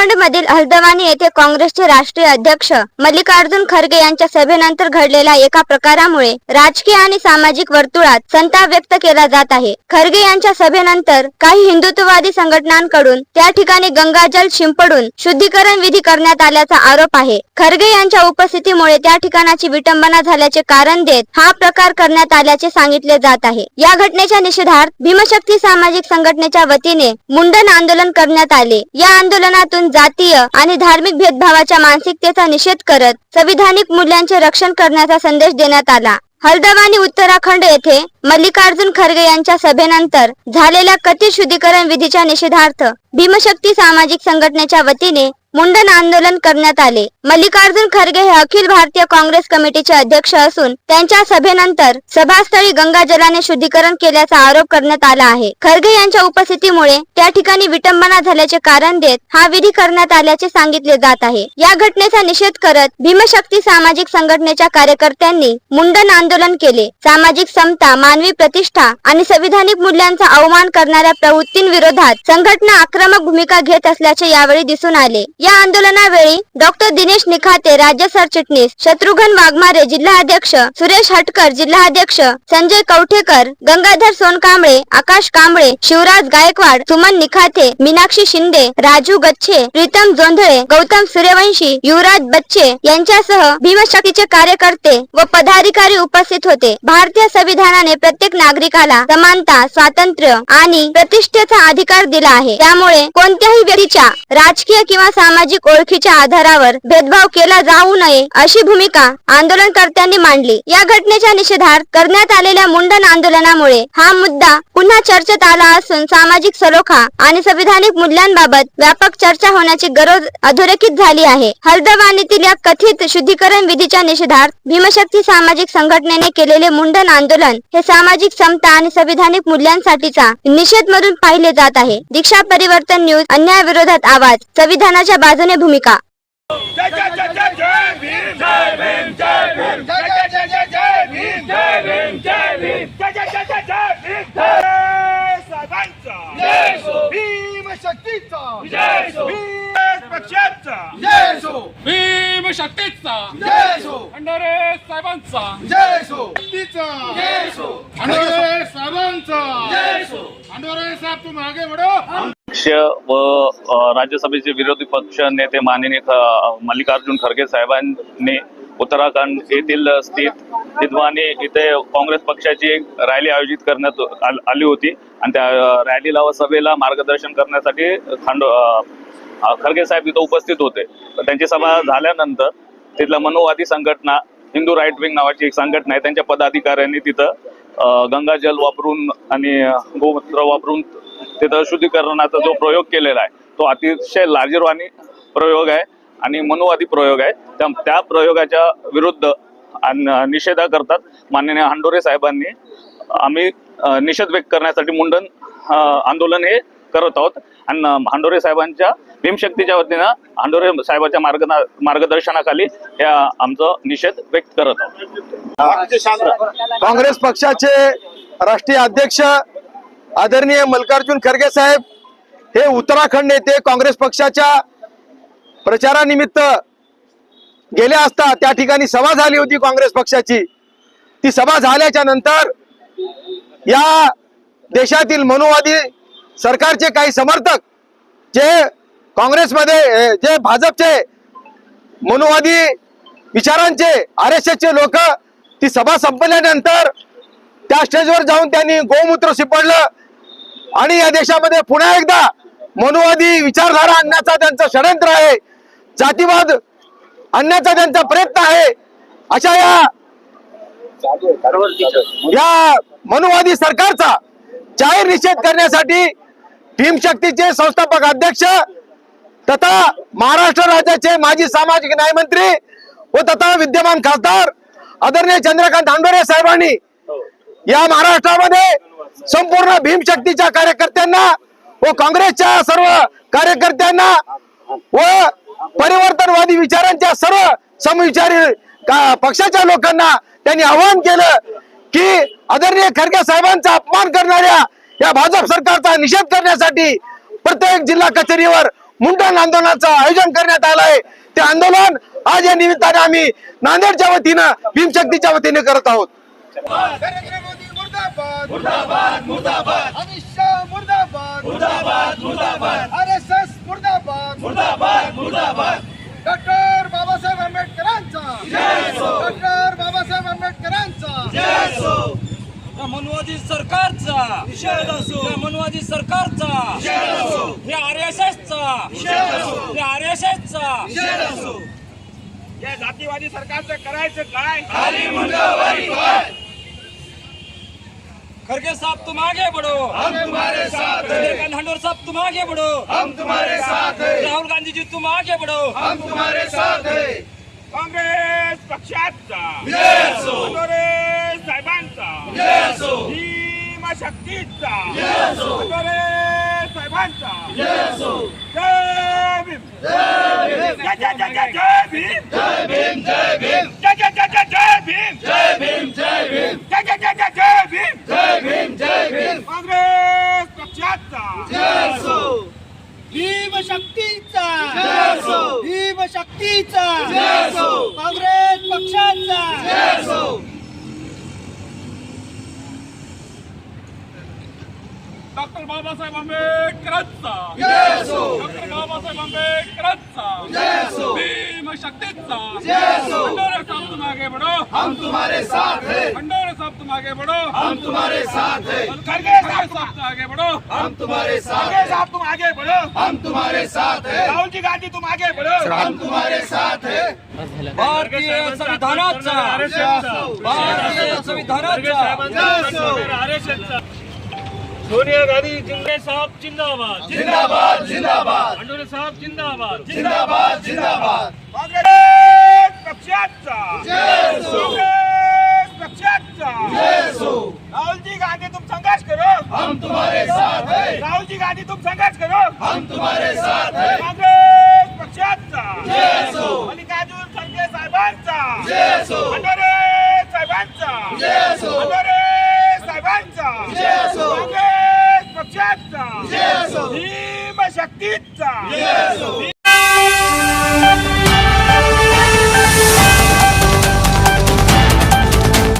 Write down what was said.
उत्तराखंड मधील हल्द्वानी येथे काँग्रेसचे राष्ट्रीय अध्यक्ष मल्लिकार्जुन खरगे यांच्या सभेनंतर घडलेल्या एका प्रकारामुळे राजकीय आणि सामाजिक वर्तुळात संताप व्यक्त केला जात आहे। खरगे यांच्या सभेनंतर काही हिंदुत्ववादी संघटनांकडून त्या ठिकाणी गंगाजल शिंपडून शुद्धीकरण विधी करण्यात आल्याचा आरोप आहे। खरगे यांच्या उपस्थितीमुळे त्या ठिकाणाची विटंबना झाल्याचे कारण देत हा प्रकार करण्यात आल्याचे सांगितले जात आहे। या घटनेच्या निषेधार्थ भीमशक्ती सामाजिक संघटनेच्या वतीने मुंडन आंदोलन करण्यात आले। या आंदोलनातून जातीय आणि धार्मिक भेदभावाच्या मानसिकतेचा निषेध करत संविधानिक मूल्यांचे रक्षण करण्याचा संदेश देण्यात आला। हल्द्वानी उत्तराखंड येथे मल्लिकार्जुन खरगे यांच्या सभेनंतर झालेल्या कथित शुद्धीकरण विधीच्या निषेधार्थ भीमशक्ती सामाजिक संघटनेच्या वतीने मुंडन आंदोलन करण्यात आले। मल्लिकार्जुन खरगे हे अखिल भारतीय काँग्रेस कमिटीचे अध्यक्ष असून त्यांच्या सभेनंतर सभास्थळी गंगाजलाने शुद्धीकरण केल्याचा आरोप करण्यात आला आहे। खरगे यांच्या उपस्थितीमुळे त्या ठिकाणी विटंबना झाल्याचे कारण देत हा विधी करण्यात आल्याचे सांगितले जात आहे। या घटनेचा निषेध करत भीमशक्ती सामाजिक संघटनेच्या कार्यकर्त्यांनी मुंडन आंदोलन केले। सामाजिक समता, मानवी प्रतिष्ठा आणि संविधानिक मूल्यांचा अवमान करणाऱ्या प्रवृत्तींविरोधात संघटना आक्रमक भूमिका घेत असल्याचे यावेळी दिसून आले। या आंदोलनावेळी डॉक्टर दिनेश निखाते राज्य सरचिटणीस, शत्रुघ्न वाघमारे जिल्हाध्यक्ष, सुरेश हटकर जिल्हाध्यक्ष, संजय कवठेकर, गंगाधर सोनकांबळे, आकाश कांबळे, शिवराज गायकवाड, सुमन निखाते, मीनाक्षी शिंदे, राजू गच्छे, प्रीतम जोंधळे, गौतम सूर्यवंशी, युवराज बच्चे यांच्यासह भीमशक्तीचे कार्यकर्ते व पदाधिकारी उपस्थित होते। भारतीय संविधानाने प्रत्येक नागरिकाला समानता, स्वातंत्र्य आणि प्रतिष्ठेचा अधिकार दिला आहे। त्यामुळे कोणत्याही व्यक्तीच्या राजकीय किंवा सामाजिक ओळखीच्या आधारावर भेदभाव केला जाऊ नये अशी भूमिका आंदोलनकर्त्यांनी मांडली। या घटनेच्या निषेधार्थ करण्यात आलेल्या मुंडन आंदोलनामुळे हा मुद्दा पुन्हा चर्चेत आला असून सामाजिक सलोखा आणि संविधानिक मूल्यांबाबत व्यापक चर्चा होण्याची गरज अधोरेखित झाली आहे। हल्द्वानीतील या कथित शुद्धीकरण विधीच्या निषेधार्थ भीमशक्ती सामाजिक संघटनेने केलेले मुंडन आंदोलन हे सामाजिक समता आणि संविधानिक मूल्यांसाठीचा निषेध म्हणून पाहिले जात आहे। दीक्षा परिवर्तन न्यूज, अन्यायाविरोधात आवाज, संविधानाच्या बाजूने भूमिका। जय जय जय जय जय भीम, जय भीम, जय भीम, जय जय जय जय जय भीम, जय भीम, जय भीम, जय जय जय जय जय भीम, जय साहेबांचा जय सो, भीमशक्तीचा जय सो, भीम पक्षाचा जय सो, भीम शक्तीचा जय सो, अंडरे साहेबांचा जय सो, शक्तीचा जय सो, अंडरे साहेबांचा जय सो। अंडरे साहेब तुम आगे बढ़ो। पक्ष व राज्यसभेचे विरोधी पक्ष नेते माननीय मल्लिकार्जुन खरगे साहेबांनी उत्तराखंड येथील स्थित हल्द्वानी इथे काँग्रेस पक्षाची एक रॅली आयोजित करण्यात आली होती आणि त्या रॅलीला व सभेला मार्गदर्शन करण्यासाठी खरगे साहेब तिथे उपस्थित होते। त्यांची सभा झाल्यानंतर तिथल्या मनोवादी संघटना हिंदू राईट विंग नावाची एक संघटना आहे, त्यांच्या पदाधिकाऱ्यांनी तिथं गंगाजल वापरून आणि गोमूत्र वापरून तिथं शुद्धीकरणाचा जो प्रयोग केलेला आहे तो अतिशय लाजिरवाणी प्रयोग आहे आणि मनोवादी प्रयोग आहे। त्या प्रयोगाच्या विरुद्ध निषेध करतात माननीय हंडोरे साहेबांनी आम्ही निषेध व्यक्त करण्यासाठी मुंडन आंदोलन हे करत आहोत आणि हंडोरे साहेबांच्या भीमशक्तीच्या वतीनं हंडोरे साहेबांच्या मार्गदर्शनाखाली या आमचा निषेध व्यक्त करत आहोत। काँग्रेस पक्षाचे राष्ट्रीय अध्यक्ष आदरणीय मल्लिकार्जुन खरगे साहेब हे उत्तराखंड येथे काँग्रेस पक्षाच्या प्रचारानिमित्त गेले असता त्या ठिकाणी सभा झाली होती काँग्रेस पक्षाची। ती सभा झाल्याच्या नंतर या देशातील मनोवादी सरकारचे काही समर्थक जे काँग्रेसमध्ये जे भाजपचे मनोवादी विचारांचे RSSचे लोक ती सभा संपल्यानंतर त्या स्टेजवर जाऊन त्यांनी गोमूत्र शिपडलं आणि या देशामध्ये पुन्हा एकदा मनोवादी विचारधारा आणण्याचा त्यांचं षडयंत्र आहे, जातीवाद आणण्याचा त्यांचा प्रयत्न आहे। अशा या मनोवादी सरकारचा जाहीर निषेध करण्यासाठी भीमशक्तीचे संस्थापक अध्यक्ष तथा महाराष्ट्र राज्याचे माजी सामाजिक न्याय मंत्री व तथा विद्यमान खासदार आदरणीय चंद्रकांत हंडोरे साहेबांनी या महाराष्ट्रामध्ये संपूर्ण भीमशक्तीच्या कार्यकर्त्यांना व काँग्रेसच्या सर्व कार्यकर्त्यांना व परिवर्तनवादी विचारांच्या सर्व समविचारी पक्षाच्या लोकांना त्यांनी आवाहन केलं की आदरणीय खरगे साहेबांचा अपमान करणाऱ्या या भाजप सरकारचा निषेध करण्यासाठी प्रत्येक जिल्हा कचेरीवर मुंडन आंदोलनाचं आयोजन करण्यात आलं आहे. ते आंदोलन आज या निमित्ताने आम्ही नांदेडच्या वतीनं भीमशक्तीच्या वतीने करत आहोत. नरेंद्र मोदी मुर्दाबाद मुर्दाबाद मुर्दाबाद अमित शाह मुर्दाबाद मुर्दाबाद मुर्दाबाद RSS मुर्दाबाद मुर्दाबाद मुर्दाबाद डॉक्टर बाबासाहेब आंबेडकरांचा जय हो डॉक्टर बाबासाहेब आंबेडकरांचा जय हो मनवादी सरकारचा निषेध असो मनवादी सरकारचा निषेध असो हे RSSचा निषेध असो हे RSSचा निषेध असो या जातीवादी सरकारचं करायचं काय? खाली मुंडावरी पाय खरगे साहब तुम आगे बढ़ो हम तुम्हारे साथ हैं चंद्रकांत हंडोर साहब तुम आगे बढ़ो हम तुम्हारे साथ हैं राहुल गांधी जी तुम आगे बढ़ो हम तुम्हारे साथ हैं काँग्रेस पक्षाचा विजय असो हंडोरे साहेबांचा विजय असो भीमशक्तीचा विजय असो हंडोरे साहेबांचा विजय असो जय भीम जय भीम जय जय जय जय जय भीम जय भीम जय भीम जय जय जय जय जय भीम जय भीम जय भीम जय जय जय जय जय भीम जय भीम जय भीम काँग्रेस पक्षाचा जय असो भीमशक्तीचा जय असो भीमशक्तीचा जय असो काँग्रेस पक्षाचा जय असो डॉक्टर बाबासाहेब आंबेडकरांचा जय असो डॉक्टर बाबासाहेब आंबेडकरांचा जय असो भीमशक्तीचा जय असो हंडोरे साहब तुम आगे बढ़ो हम तुम्हारे साथ हैं हंडोरे साहब तुम आगे बढ़ो हम तुम्हारे साथ हैं खरगे साहब तुम आगे बढ़ो हम तुम्हारे साथ खरगे हैं साहब तुम आगे बढ़ो हम तुम्हारे साथ हैं राहुल जी गांधी तुम आगे बढ़ो हम तुम्हारे साथ हैं भारतीय संविधानाचा भारतीय संविधानाचा सोनिया गांधी जिंदे साहब जिंदाबाद जिंदाबाद जिंदाबाद हंडोरे साहब जिंदाबाद जिंदाबाद जिंदाबाद काँग्रेस पक्षाचा जय असो काँग्रेस पक्षाचा जय असो राहुल जी गांधी तुम संघर्ष करो हम तुम्हारे साथ हैं राहुल जी गांधी तुम संघर्ष करो हम तुम्हारे साथ हैं काँग्रेस पक्षाचा जय असो मल्लिकार्जुन खरगे साहेबांचा जय असो हंडोरे साहेबांचा जय असो हंडोरे साहेबांचा जय असो काँग्रेस पक्षाचा जय असो भीमशक्तीचा जय असो